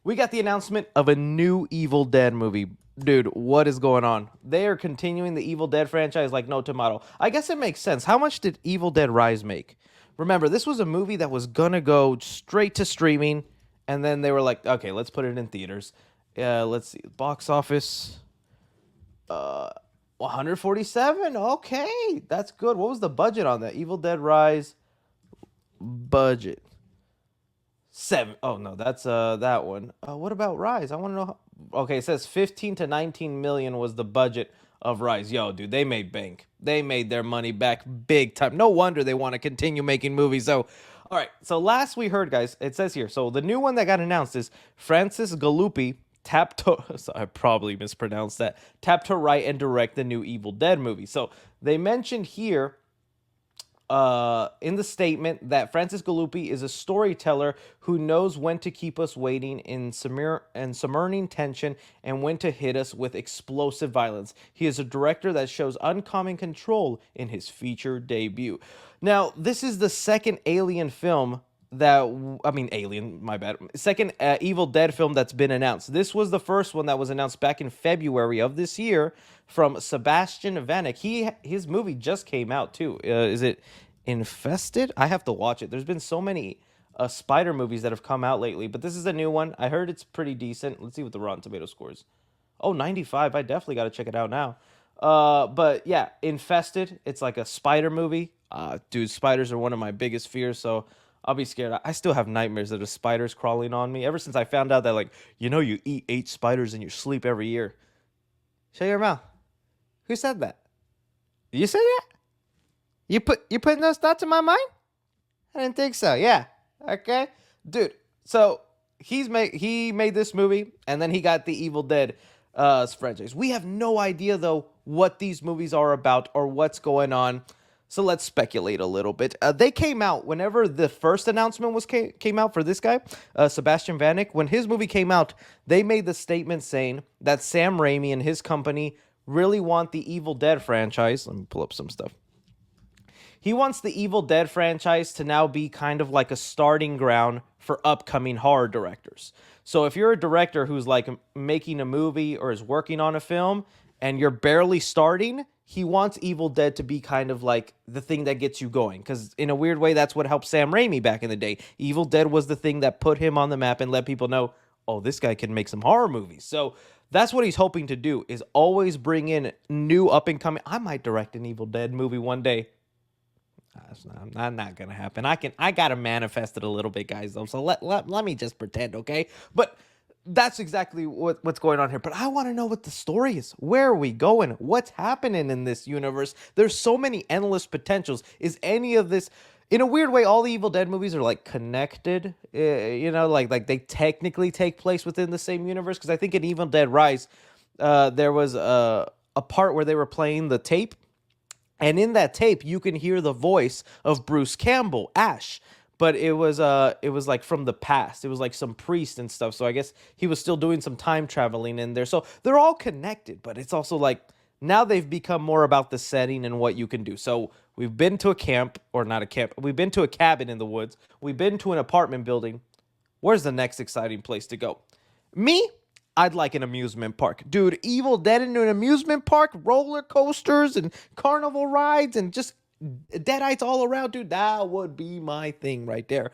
We got the announcement of a new Evil Dead movie. Dude, what is going on? They are continuing the Evil Dead franchise like no tomorrow. I guess it makes sense. How much did Evil Dead Rise make? Remember, this was a movie that was gonna go straight to streaming, and then they were like, okay, let's put it in theaters. Let's see. Box office 147. Okay, that's good. What was the budget on that? Evil Dead Rise budget. Seven. Oh no, that's that one. What about Rise? I want to know. Okay, it says 15 to 19 million was the budget of Rise. Yo, dude, they made bank. They made their money back big time. No wonder they want to continue making movies. So, all right. So last we heard, guys, it says here. So the new one that got announced is Francis Galupi tapped to. So I probably mispronounced that. Tapped to write and direct the new Evil Dead movie. So they mentioned here in the statement that Francis Galupi is a storyteller who knows when to keep us waiting in submarine tension and when to hit us with explosive violence. He is a director that shows uncommon control in his feature debut. Now, this is the second Alien film that I mean Alien, my bad. Second Evil Dead film that's been announced. This was the first one that was announced back in February of this year from Sebastian Vanek. His movie just came out too. Is it Infested? I have to watch it. There's been so many spider movies that have come out lately, but this is a new one. I heard it's pretty decent. Let's see what the Rotten Tomato scores. Oh, 95. I definitely got to check it out now. But yeah, Infested. It's like a spider movie. Dude, spiders are one of my biggest fears, so I'll be scared. I still have nightmares that of spiders crawling on me. Ever since I found out that, like, you eat 8 spiders in your sleep every year. Shut your mouth. Who said that? You said that? You putting those thoughts in my mind? I didn't think so. Yeah. Okay. Dude, so he made this movie and then he got the Evil Dead franchise. We have no idea though what these movies are about or what's going on. So let's speculate a little bit. They came out whenever the first announcement came out for this guy, Sebastian Vanek. When his movie came out, they made the statement saying that Sam Raimi and his company really want the Evil Dead franchise. Let me pull up some stuff. He wants the Evil Dead franchise to now be kind of like a starting ground for upcoming horror directors. So if you're a director who's like making a movie or is working on a film and you're barely starting, he wants Evil Dead to be kind of like the thing that gets you going. Because in a weird way, that's what helped Sam Raimi back in the day. Evil Dead was the thing that put him on the map and let people know, oh, this guy can make some horror movies. So that's what he's hoping to do, is always bring in new up and coming. I might direct an Evil Dead movie one day. That's not gonna happen. I gotta manifest it a little bit, guys. Though, so let me just pretend, okay? But that's exactly what's going on here. But I want to know what the story is. Where are we going? What's happening in this universe? There's so many endless potentials. Is any of this, in a weird way, all the Evil Dead movies are like connected? Like they technically take place within the same universe. Because I think in Evil Dead Rise, there was a part where they were playing the tape, and in that tape, you can hear the voice of Bruce Campbell, Ash. But it was like from the past. It was like some priest and stuff. So I guess he was still doing some time traveling in there. So they're all connected, but it's also like now they've become more about the setting and what you can do. So we've been to a camp, or not a camp. We've been to a cabin in the woods. We've been to an apartment building. Where's the next exciting place to go? Me, I'd like an amusement park. Dude, Evil Dead into an amusement park, roller coasters and carnival rides and just deadites all around, dude. That would be my thing right there.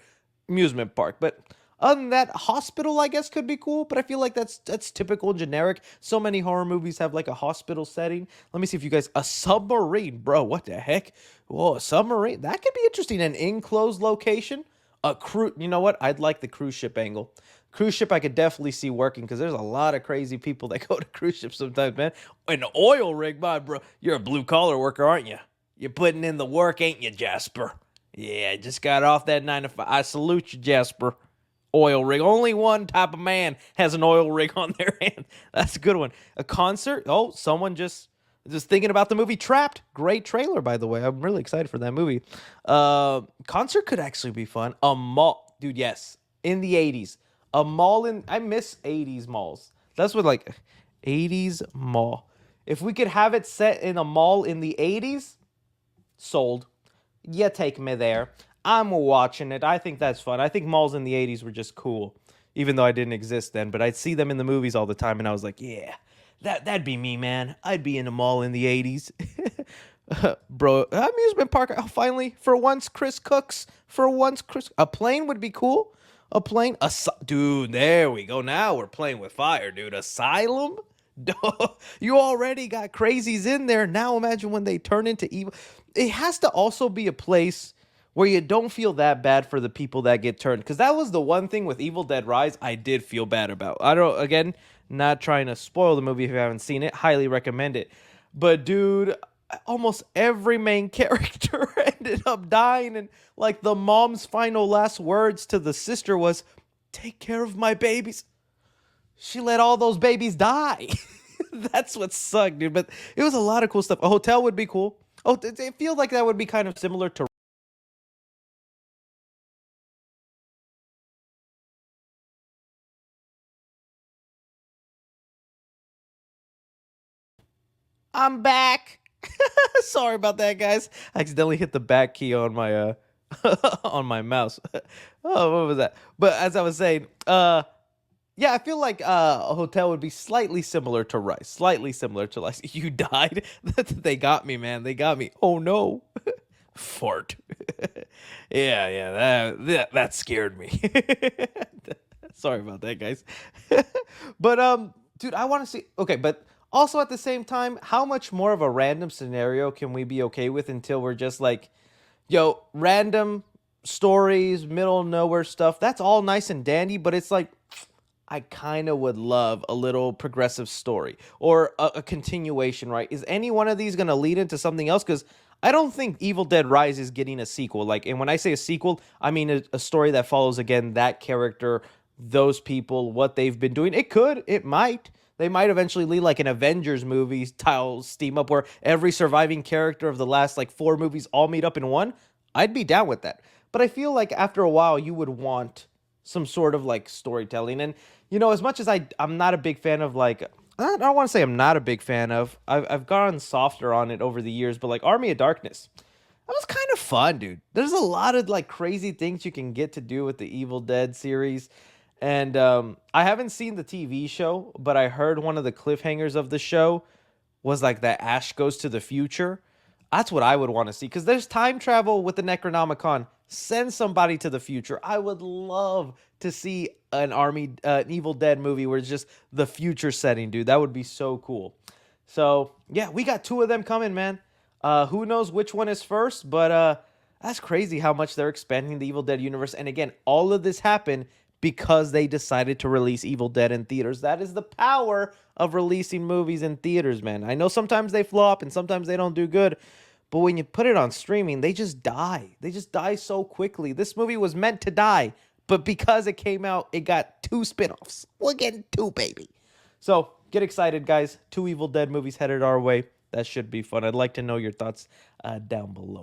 Amusement park. But other than that, hospital, I guess, could be cool, but I feel like that's typical and generic. So many horror movies have like a hospital setting. Let me see if you guys, a submarine, bro. What the heck? Whoa, a submarine. That could be interesting. An enclosed location. A cruise, you know what? I'd like the cruise ship angle. Cruise ship, I could definitely see working because there's a lot of crazy people that go to cruise ships sometimes, man. An oil rig, my bro. You're a blue collar worker, aren't you? You're putting in the work, ain't you, Jasper? Yeah, just got off that 9 to 5. I salute you, Jasper. Oil rig. Only one type of man has an oil rig on their hand. That's a good one. A concert. Oh, someone just thinking about the movie Trapped. Great trailer, by the way. I'm really excited for that movie. Concert could actually be fun. A mall, dude. Yes, in the 80s, a mall in. I miss 80s malls. That's what, like, 80s mall. If we could have it set in a mall in the 80s, sold. You take me there. I'm watching it. I think that's fun. I think malls in the 80s were just cool. even though I didn't exist then. But I'd see them in the movies all the time, and I was like, yeah, that'd be me, man. I'd be in the mall in the '80s. Bro, amusement park. Oh, finally, for once, Chris Cooks. For once, Chris. A plane would be cool. A plane. Dude, there we go. Now we're playing with fire, dude. Asylum? You already got crazies in there. Now imagine when they turn into evil. It has to also be a place where you don't feel that bad for the people that get turned. Because that was the one thing with Evil Dead Rise I did feel bad about. I don't, again, not trying to spoil the movie if you haven't seen it. Highly recommend it. But dude, almost every main character ended up dying. And like the mom's final last words to the sister was, take care of my babies. She let all those babies die. That's what sucked, dude. But it was a lot of cool stuff. A hotel would be cool. Oh, it feels like that would be kind of similar to. I'm back. Sorry about that, guys. I accidentally hit the back key on my on my mouse. Oh, what was that? But as I was saying, yeah, I feel like a hotel would be slightly similar to Rice. Slightly similar to Rice. You died. They got me, man. They got me. Oh no. Fart. Yeah, that scared me. Sorry about that, guys. But dude, I want to see. Okay, but also at the same time, how much more of a random scenario can we be okay with until we're just like, yo, random stories, middle of nowhere stuff. That's all nice and dandy, but it's like I kind of would love a little progressive story or a continuation, right? Is any one of these going to lead into something else? Because I don't think Evil Dead Rise is getting a sequel. Like, and when I say a sequel, I mean a story that follows again that character, those people, what they've been doing. It could, it might. They might eventually lead like an Avengers movie style steam up where every surviving character of the last like four movies all meet up in one. I'd be down with that. But I feel like after a while, you would want some sort of like storytelling. And as much as I'm not a big fan of like I don't want to say I'm not a big fan of. I've gone softer on it over the years, but like Army of Darkness, that was kind of fun, dude. There's a lot of like crazy things you can get to do with the Evil Dead series. And I haven't seen the TV show, but I heard one of the cliffhangers of the show was like that Ash goes to the future. That's what I would want to see because there's time travel with the Necronomicon. Send somebody to the future. I would love to see an Evil Dead movie where it's just the future setting, dude. That would be so cool. So yeah, we got two of them coming, man. Who knows which one is first, but that's crazy how much they're expanding the Evil Dead universe. And again, all of this happened because they decided to release Evil Dead in theaters. That is the power of releasing movies in theaters, man. I know sometimes they flop and sometimes they don't do good, but when you put it on streaming, they just die. They just die so quickly. This movie was meant to die, but because it came out, it got two spin-offs. We're getting two, baby. So get excited, guys. Two Evil Dead movies headed our way. That should be fun. I'd like to know your thoughts down below.